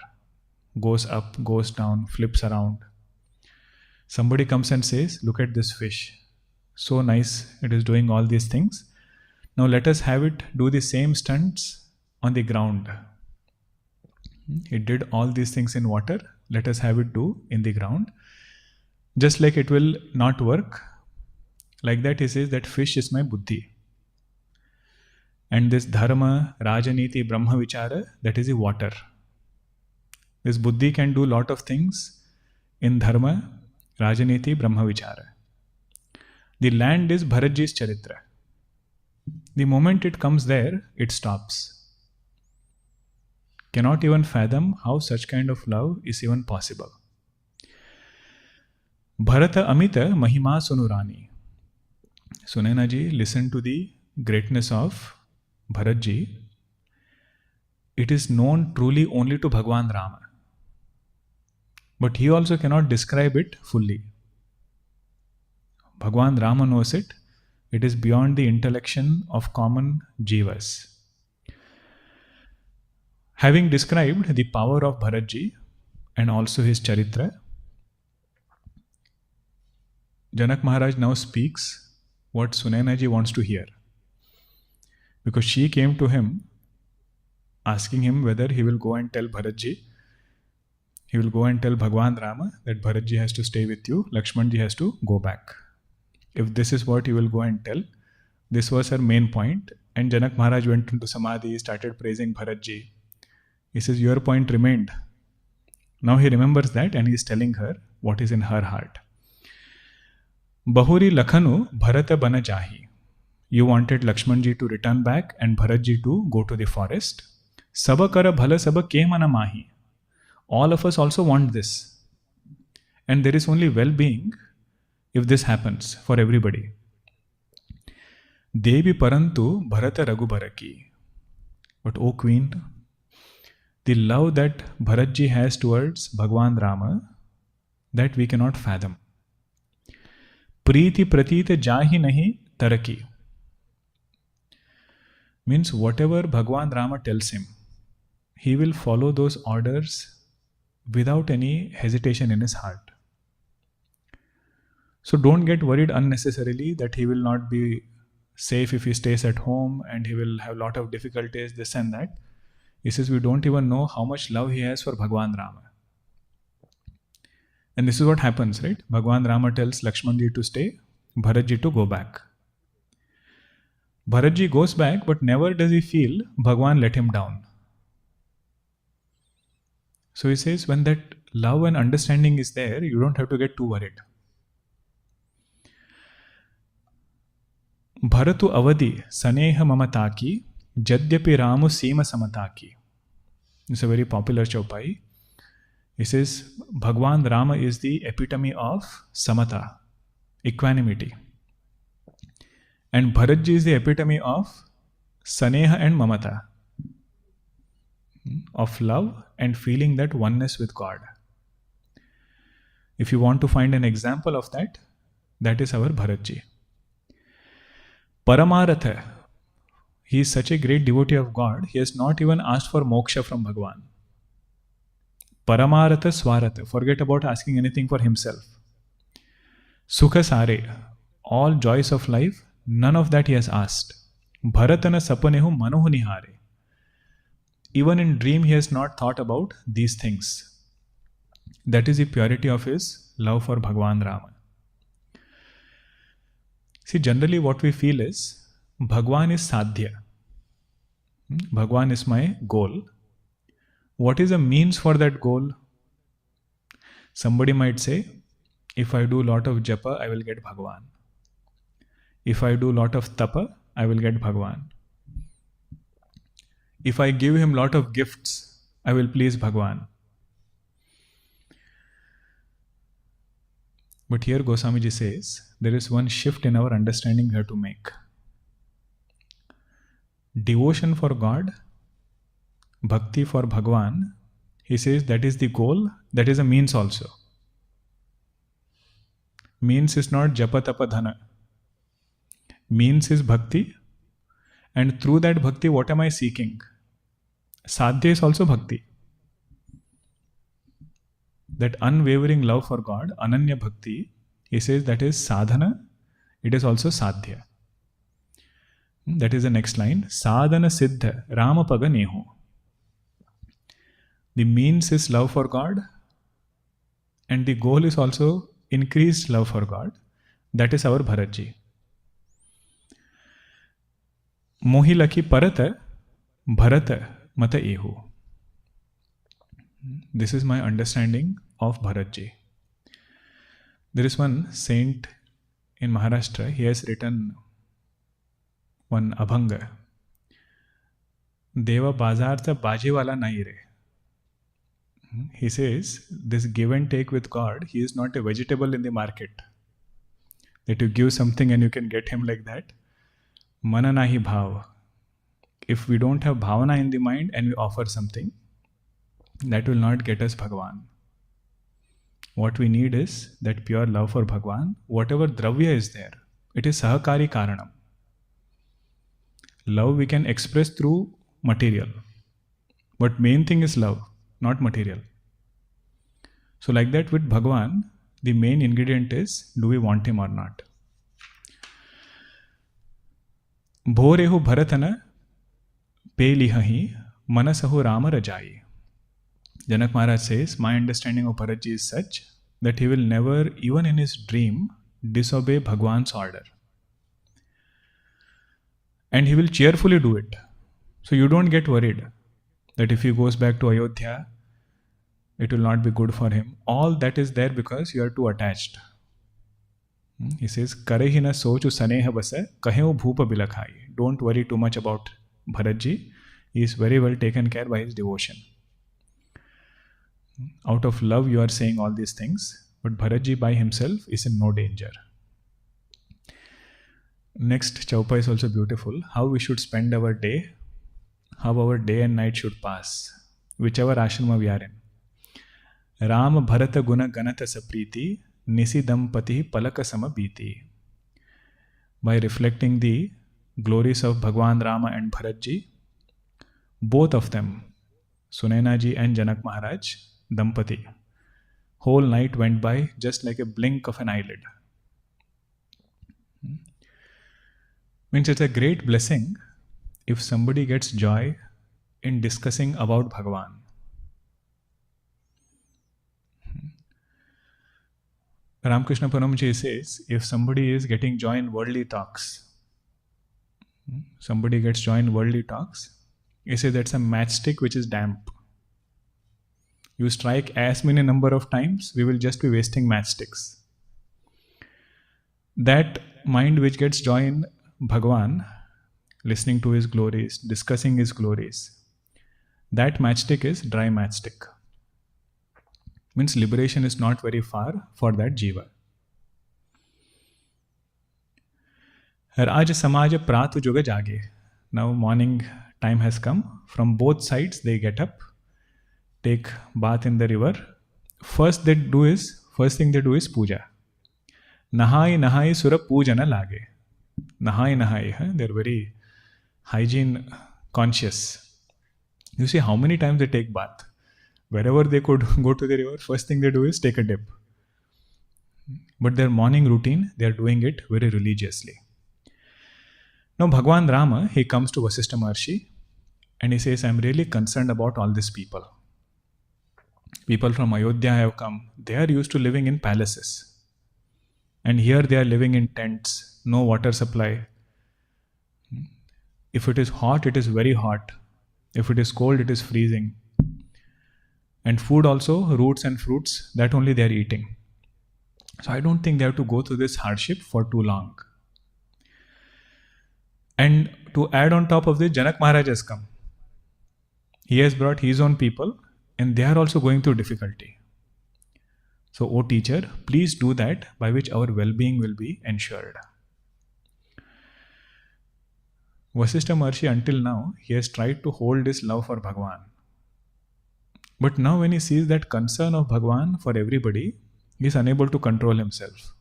goes up, goes down, flips around. Somebody comes and says, look at this fish. So nice, it is doing all these things. Now let us have it do the same stunts on the ground. It did all these things in water. Let us have it do in the ground. Just like it will not work. Like that, he says that fish is my buddhi. And this dharma, rajaniti, brahma vichara, that is the water. This buddhi can do lot of things in dharma, rajaniti, brahma vichara. The land is Bharatji's charitra. The moment it comes there, it stops. Cannot even fathom how such kind of love is even possible. Bharata Amita Mahima Sunurani. Sunaina Ji, listen to the greatness of Bharatji. It is known truly only to Bhagwan Rama. But he also cannot describe it fully. Bhagwan Rama knows it. It is beyond the intellection of common jivas. Having described the power of Bharatji and also his charitra, Janak Maharaj now speaks what Sunaina Ji wants to hear. Because she came to him asking him whether he will go and tell Bharatji, he will go and tell Bhagwan Rama that Bharatji has to stay with you, Lakshmanji has to go back. If this is what he will go and tell, this was her main point. And Janak Maharaj went into Samadhi, started praising Bharatji. He says, your point remained. Now he remembers that and he is telling her what is in her heart. Bahuri Lakhanu Bharata Bana Jahi. You wanted Lakshmanji to return back and Bharatji to go to the forest. Saba kara bhala saba ke mana mahi. All of us also want this. And there is only well-being if this happens for everybody. Devi parantu Bharata Raghubaraki. But O Queen, the love that Bharatji has towards Bhagwan Rama, that we cannot fathom. Preeti prateet jahi nahi taraki. Means whatever Bhagwan Rama tells him, he will follow those orders without any hesitation in his heart. So don't get worried unnecessarily that he will not be safe if he stays at home and he will have a lot of difficulties, this and that. He says we don't even know how much love he has for Bhagwan Rama. And this is what happens, right? Bhagwan Rama tells Lakshmanji to stay, Bharatji to go back. Bharatji goes back, but never does he feel Bhagwan let him down. So he says, when that love and understanding is there, you don't have to get too worried. Bharatu avadi saneha mamataki jadyapi ramu seema samataki. It's a very popular chaupai. He says, Bhagwan Rama is the epitome of samata, equanimity. And Bharatji is the epitome of saneha and mamata, of love and feeling that oneness with God. If you want to find an example of that, that is our Bharatji. Paramaratha, he is such a great devotee of God, he has not even asked for moksha from Bhagwan. Paramaratha swaratha, forget about asking anything for himself. Sukha sare, all joys of life, none of that he has asked. Bharatana sapanehu manohu nihare. Even in dream he has not thought about these things. That is the purity of his love for Bhagwan Rama. See, generally what we feel is, Bhagwan is sadhya. Bhagwan is my goal. What is the means for that goal? Somebody might say, if I do lot of japa, I will get Bhagwan. If I do lot of tapa, I will get Bhagwan. If I give him lot of gifts, I will please Bhagwan. But here Goswamiji says, there is one shift in our understanding we have to make. Devotion for God, bhakti for Bhagwan, he says that is the goal, that is a means also. Means is not japa tapa dhana. Means is bhakti, and through that bhakti, what am I seeking? Sadhya is also bhakti. That unwavering love for God, ananya bhakti, he says that is sadhana, it is also sadhya. That is the next line. Sadhana siddha ramapaga neho. The means is love for God, and the goal is also increased love for God. That is our Bharatji. Mohilaki parata bharata mata ehu. This is my understanding of Bharatji. There is one saint in Maharashtra, he has written one abhanga. Deva bazarcha bajiwala nahi re. He says, this give and take with God, he is not a vegetable in the market. That you give something and you can get him like that. Mana nahi bhav. If we don't have bhavana in the mind and we offer something, that will not get us Bhagwan. What we need is that pure love for Bhagwan. Whatever dravya is there, it is sahakari karanam. Love we can express through material. But main thing is love, not material. So like that with Bhagwan, the main ingredient is, do we want him or not? Bhorehu bharatana pelihahi manasahu rama rajai. Janak Maharaj says, my understanding of Bharatji is such that he will never, even in his dream, disobey Bhagwan's order. And he will cheerfully do it. So you don't get worried that if he goes back to Ayodhya, it will not be good for him. All that is there because you are too attached. He says, Karehi na sochu saneha basa, kaheu bhupa bilakhai. Don't worry too much about Bharatji. He is very well taken care by his devotion. Out of love you are saying all these things, but Bharatji by himself is in no danger. Next chaupa is also beautiful. How we should spend our day, how our day and night should pass. whichever ashrama we are in. Ram Bharata Guna Ganata Sapriti Nisi Dampati Palaka Samabiti. By reflecting the glories of Bhagwan Rama and Bharat Ji, both of them, Sunaina Ji and Janak Maharaj, Dampati, whole night went by just like a blink of an eyelid. Means it's a great blessing if somebody gets joy in discussing about Bhagwan. Ramakrishna Paramji says, if somebody is getting joy in worldly talks, somebody gets joy in worldly talks, he says that's a matchstick which is damp. You strike as many number of times, we will just be wasting matchsticks. That mind which gets joy in Bhagwan, listening to his glories, discussing his glories, that matchstick is dry matchstick. Means liberation is not very far for that jiva. Raj Samaj Pratu Juga Jage. Now morning time has come. From both sides they get up, take bath in the river. First thing they do is puja. Nahai Nahai Sura Pujana Lage. Nahai Nahai, they're very hygiene conscious. You see how many times they take bath. Wherever they could go to the river, first thing they do is take a dip. But their morning routine, they are doing it very religiously. Now Bhagwan Rama, he comes to Vasishtha Maharshi and he says, I'm really concerned about all these people. People from Ayodhya have come. They are used to living in palaces. And here they are living in tents, no water supply. If it is hot, it is very hot. If it is cold, it is freezing. And food also, roots and fruits, that only they are eating. So I don't think they have to go through this hardship for too long. And to add on top of this, Janak Maharaj has come. He has brought his own people and they are also going through difficulty. So, O teacher, please do that by which our well-being will be ensured. Vasishtha Maharshi, until now, he has tried to hold his love for Bhagwan. But now when he sees that concern of Bhagwan for everybody, he is unable to control himself.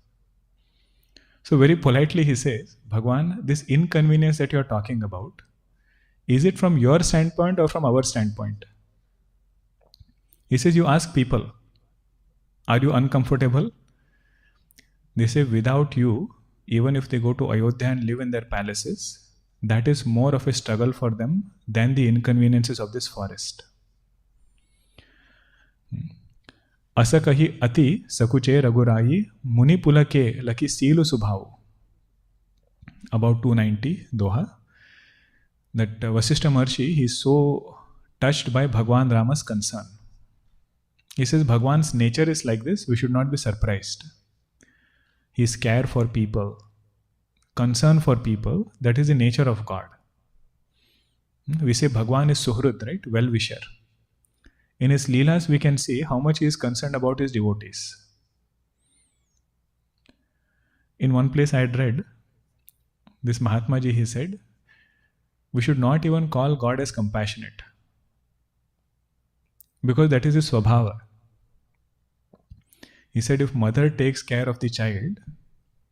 So very politely he says, Bhagwan, this inconvenience that you are talking about, is it from your standpoint or from our standpoint? He says, you ask people, are you uncomfortable? They say, without you, even if they go to Ayodhya and live in their palaces, that is more of a struggle for them than the inconveniences of this forest. Asakahi ati sakuche ragurayi muni pulake laki siilu subhavu. About 290, Doha. That Vasishtha Maharshi, he is so touched by Bhagwan Rama's concern. He says, Bhagwan's nature is like this, we should not be surprised. His care for people, concern for people, that is the nature of God. We say Bhagwan is Suhrud, right? Well-wisher. In his Leelas, we can see how much he is concerned about his devotees. In one place I had read, this Mahatma Ji, he said, we should not even call God as compassionate. Because that is his swabhava. He said, if mother takes care of the child,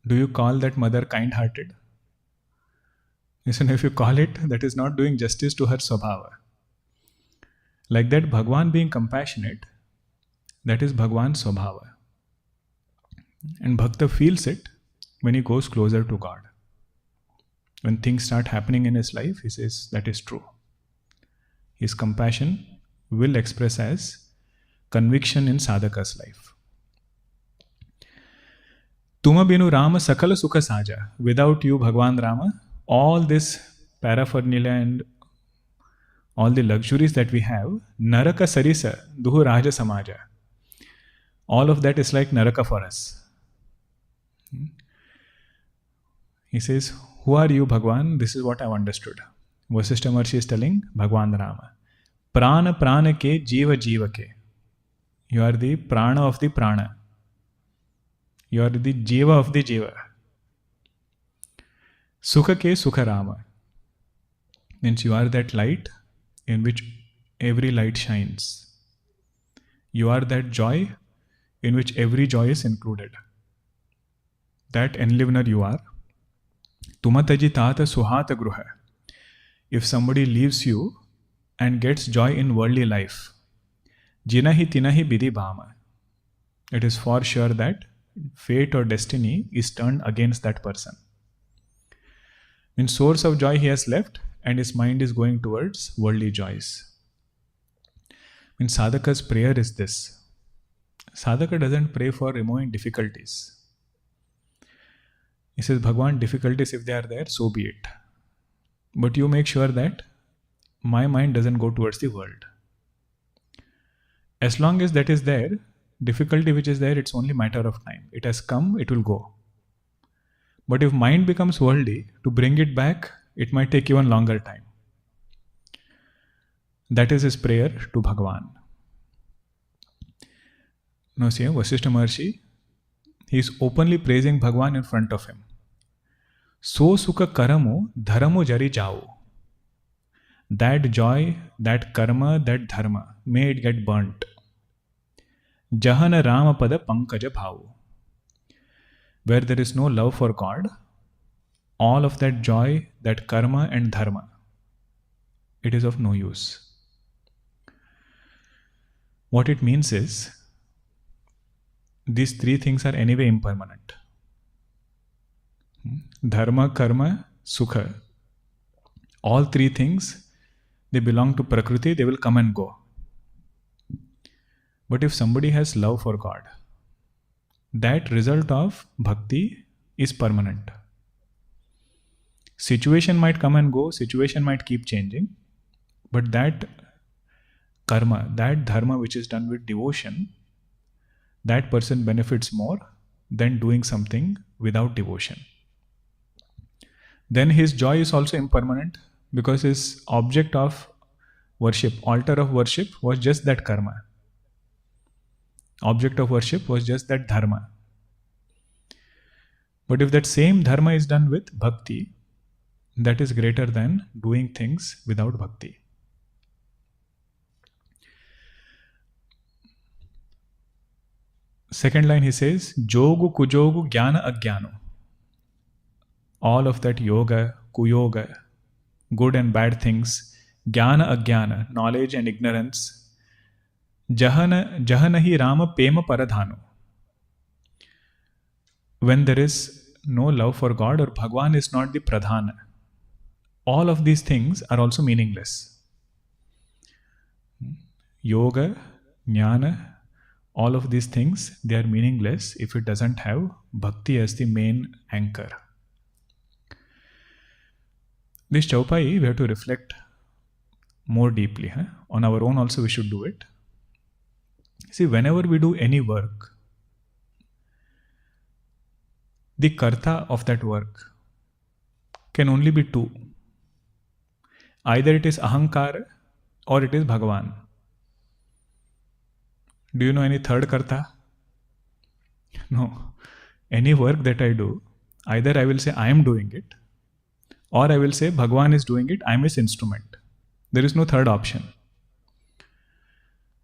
do you call that mother kind-hearted? He said, if you call it, that is not doing justice to her swabhava. Like that, Bhagwan being compassionate, that is Bhagwan's swabhava. And Bhakta feels it when he goes closer to God. When things start happening in his life, he says, that is true. His compassion will express as conviction in sadhaka's life. Tuma binu Rama sakala sukha saja. Without you, Bhagwan Rama, all this paraphernalia and all the luxuries that we have, naraka sarisa duhu raja samaja. All of that is like naraka for us. He says, who are you, Bhagwan? This is what I have understood. Vasishtha Maharshi is telling Bhagwan Rama, prana prana ke jiva jiva ke. You are the prana of the prana. You are the jiva of the jiva. Sukha ke sukha Rama. Means you are that light in which every light shines. You are that joy in which every joy is included. That enlivener you are. Tumataji tata suhata gruha. If somebody leaves you and gets joy in worldly life, jinahi tinahi bidhi bhama. It is for sure that fate or destiny is turned against that person. In source of joy he has left and his mind is going towards worldly joys. In sadhaka's prayer is this. Sadhaka doesn't pray for removing difficulties. He says, Bhagwan, difficulties if they are there, so be it. But you make sure that my mind doesn't go towards the world. As long as that is there, difficulty which is there, it's only matter of time. It has come, it will go. But if mind becomes worldly, to bring it back, it might take even longer time. That is his prayer to Bhagwan. Now see, Vasishtha Maharshi, he is openly praising Bhagwan in front of him. So sukha karamu dharamu jari jao. That joy, that karma, that dharma, may it get burnt. Jahana Ramapada Pankaja Bhavu. Where there is no love for God, all of that joy, that karma and dharma, it is of no use. What it means is, these three things are anyway impermanent. Dharma, karma, sukha. All three things, they belong to Prakriti, they will come and go. But if somebody has love for God, that result of bhakti is permanent. Situation might come and go, situation might keep changing, but that karma, that dharma which is done with devotion, that person benefits more than doing something without devotion. Then his joy is also impermanent because his object of worship, altar of worship, was just that karma. Object of worship was just that dharma. But if that same dharma is done with bhakti, that is greater than doing things without bhakti. Second line he says, Jogu kujogu jnana ajnano. All of that yoga, kuyoga, good and bad things, jnana ajnana, knowledge and ignorance, jahanahi rama pema paradhano. When there is no love for God or Bhagwan is not the pradhana, all of these things are also meaningless. Yoga, jnana, all of these things, they are meaningless if it doesn't have bhakti as the main anchor. This chaupai, we have to reflect more deeply. On our own also we should do it. See, whenever we do any work, the karta of that work can only be two. Either it is ahankara or it is Bhagavan. Do you know any third karta? No. Any work that I do, either I will say I am doing it, or I will say Bhagavan is doing it, I am his instrument. There is no third option.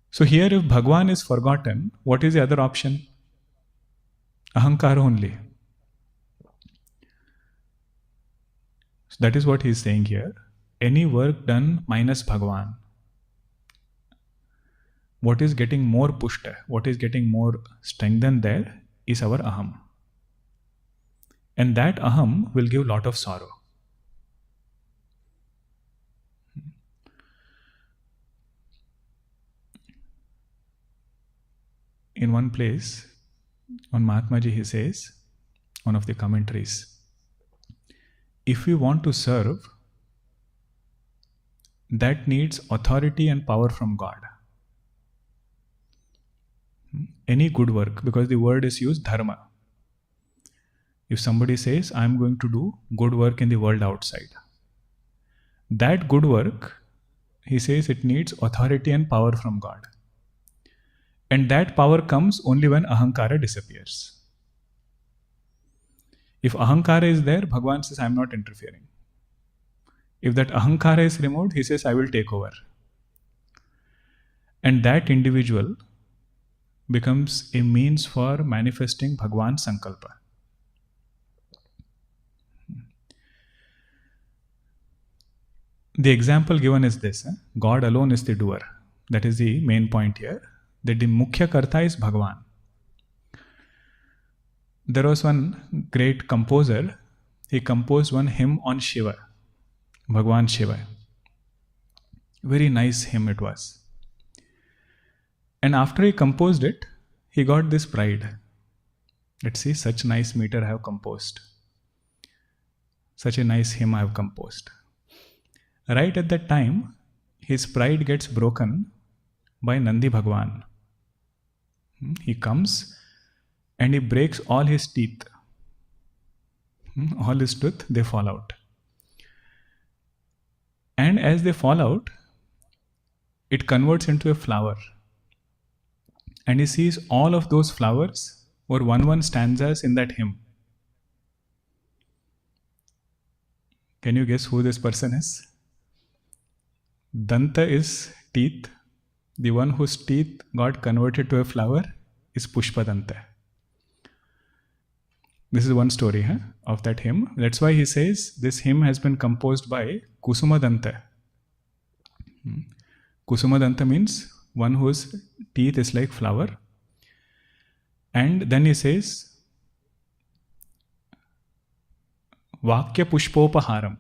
So here if Bhagavan is forgotten, what is the other option? Ahankara only. So that is what he is saying here. Any work done minus Bhagavan, what is getting more pushed, what is getting more strengthened there is our aham. And that aham will give lot of sorrow. In one place, on Mahatma Ji, he says, one of the commentaries, if we want to serve, that needs authority and power from God. Any good work, because the word is used dharma. If somebody says, I am going to do good work in the world outside, that good work, he says, it needs authority and power from God. And that power comes only when ahankara disappears. If ahankara is there, Bhagavan says, I am not interfering. If that ahankara is removed, he says, I will take over. And that individual becomes a means for manifesting Bhagwan's Sankalpa. The example given is this. God alone is the doer. That is the main point here. That the Mukhya Karta is Bhagwan. There was one great composer. He composed one hymn on Shiva. Bhagwan Shiva. Very nice hymn it was. And after he composed it, he got this pride. Let's see, such nice meter I have composed. Such a nice hymn I have composed. Right at that time, his pride gets broken by Nandi Bhagwan. He comes and he breaks all his teeth. All his teeth, they fall out. And as they fall out, it converts into a flower. And he sees all of those flowers were one stanzas in that hymn. Can you guess who this person is? Danta is teeth. The one whose teeth got converted to a flower is Pushpa Danta. This is one story of that hymn. That's why he says this hymn has been composed by Kusuma Danta. Kusuma Danta means one whose teeth is like flower. And then he says Vakya Pushpopaharam.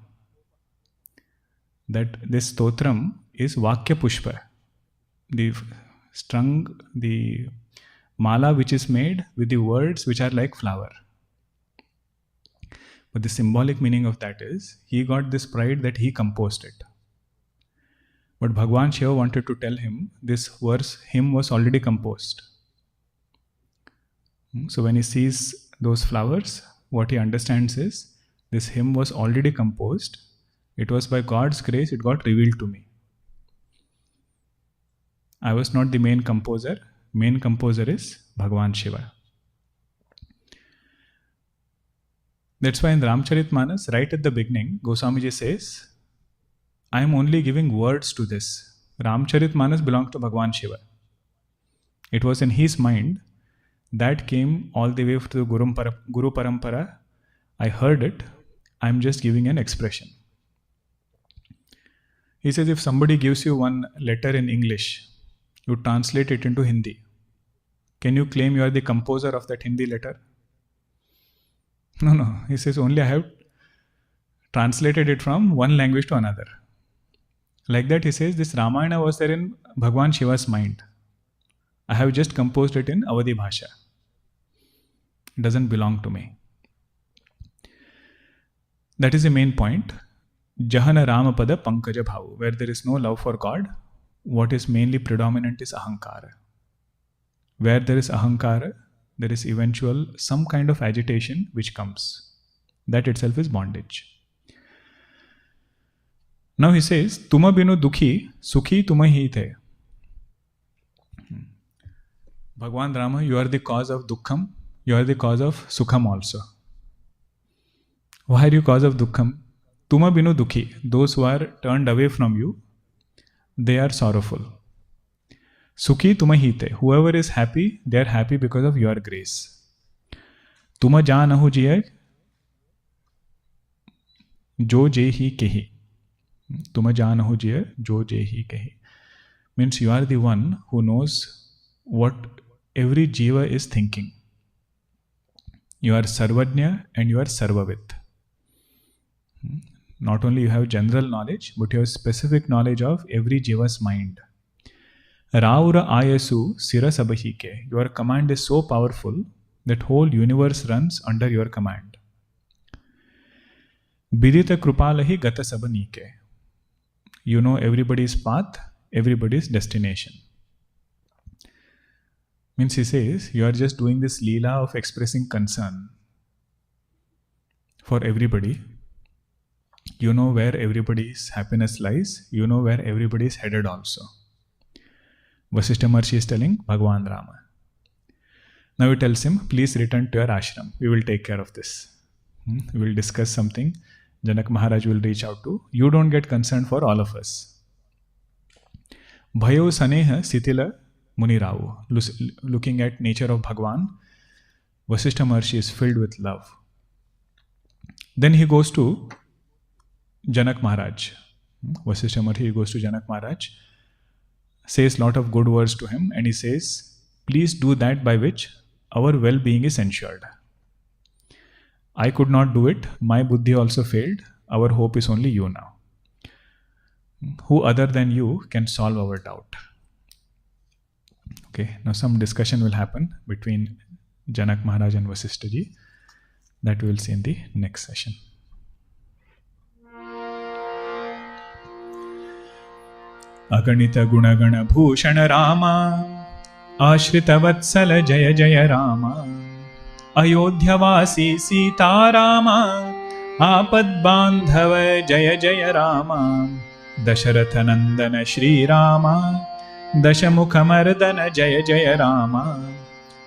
That this stotram is Vakya Pushpa. The strung, the mala which is made with the words which are like flower. But the symbolic meaning of that is, he got this pride that he composed it. But Bhagwan Shiva wanted to tell him, this hymn was already composed. So when he sees those flowers, what he understands is, this hymn was already composed. It was by God's grace, it got revealed to me. I was not the main composer. Main composer is Bhagwan Shiva. That's why in Ramcharitmanas, right at the beginning, Goswamiji says, I am only giving words to this. Ramcharitmanas belongs to Bhagwan Shiva. It was in his mind that came all the way to the Guru Parampara. I heard it. I am just giving an expression. He says, if somebody gives you one letter in English, you translate it into Hindi. Can you claim you are the composer of that Hindi letter? No. He says, only I have translated it from one language to another. Like that, he says, this Ramayana was there in Bhagwan Shiva's mind. I have just composed it in Avadhi Bhasha. It doesn't belong to me. That is the main point. Jahana Ramapada Pankaja Bhavu. Where there is no love for God, what is mainly predominant is Ahankara. Where there is Ahankara, there is eventual some kind of agitation which comes. That itself is bondage. Now he says, Tuma binu dukhi, sukhi tuma hi the. Bhagwan Rama, you are the cause of dukkham, you are the cause of sukham also. Why are you cause of dukkham? Tuma binu dukhi, those who are turned away from you, they are sorrowful. Sukhi tuma hi te, whoever is happy, they are happy because of your grace. Tuma janahu jiye, jo je hi kehi. Tuma janahu jiye, jo je hi kehi. Means you are the one who knows what every jiva is thinking. You are Sarvajna and you are Sarvavit. Not only you have general knowledge, but you have specific knowledge of every jiva's mind. Raura ayasu sira sabahike. Your command is so powerful that whole universe runs under your command. Bidita krupalahi gata sabanike. You know everybody's path, everybody's destination. Means he says, you are just doing this leela of expressing concern for everybody. You know where everybody's happiness lies. You know where everybody is headed also. Vasishtha Maharshi is telling Bhagwan Rama. Now he tells him, please return to your ashram. We will take care of this. We will discuss something. Janak Maharaj will reach out to. You don't get concerned for all of us. Bhayo Saneha Sitila Munirao. Looking at nature of Bhagwan, Vasishtha Maharshi is filled with love. Then he goes to Janak Maharaj. Vasishtha Maharshi goes to Janak Maharaj, says lot of good words to him, and he says, please do that by which our well-being is ensured. I could not do it. My buddhi also failed. Our hope is only you now. Who other than you can solve our doubt? Okay, now some discussion will happen between Janak Maharaj and Vasishtha Ji. That we will see in the next session. Aganita Gunagana Bhushana Rama, Ashrita Vatsala Jaya Jaya Rama, Ayodhyavasi Sita Rama, Apad Bandhava Jaya Jaya Rama, Dasharatha Nandana Shri Rama, Dashamukhamardana Jaya Jaya Rama,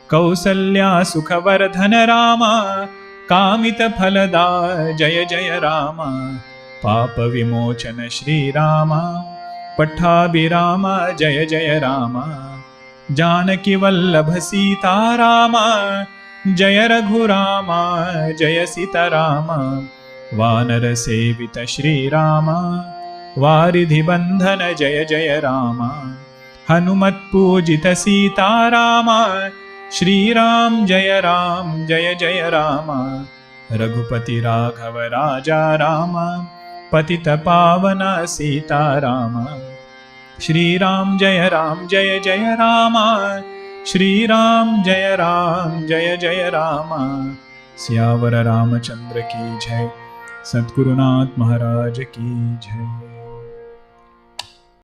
Kausalya Sukhavardhana Rama, Kamita Phalada Jaya Jaya Rama, Papa Vimochana Shri Rama, Pattabhirama Jaya Jaya Rama, Janaki Vallabha Sita Rama, Jaya Raghurama Jaya Sita Rama, Vanara Sevita Shri Rama, Varidhi Bandhana Jaya Jaya Rama, Hanumat Pujita Sita Rama, Shri Ram Jaya Jaya Rama, Raghupati Raghava Raja Rama, Patita Pavana Sita Rama, Shri Ram Jaya Jaya Rama, Shri Ram Jaya Jaya Rama, Syavara Ramachandra ki jai, Satgurunath Maharaj ki jai.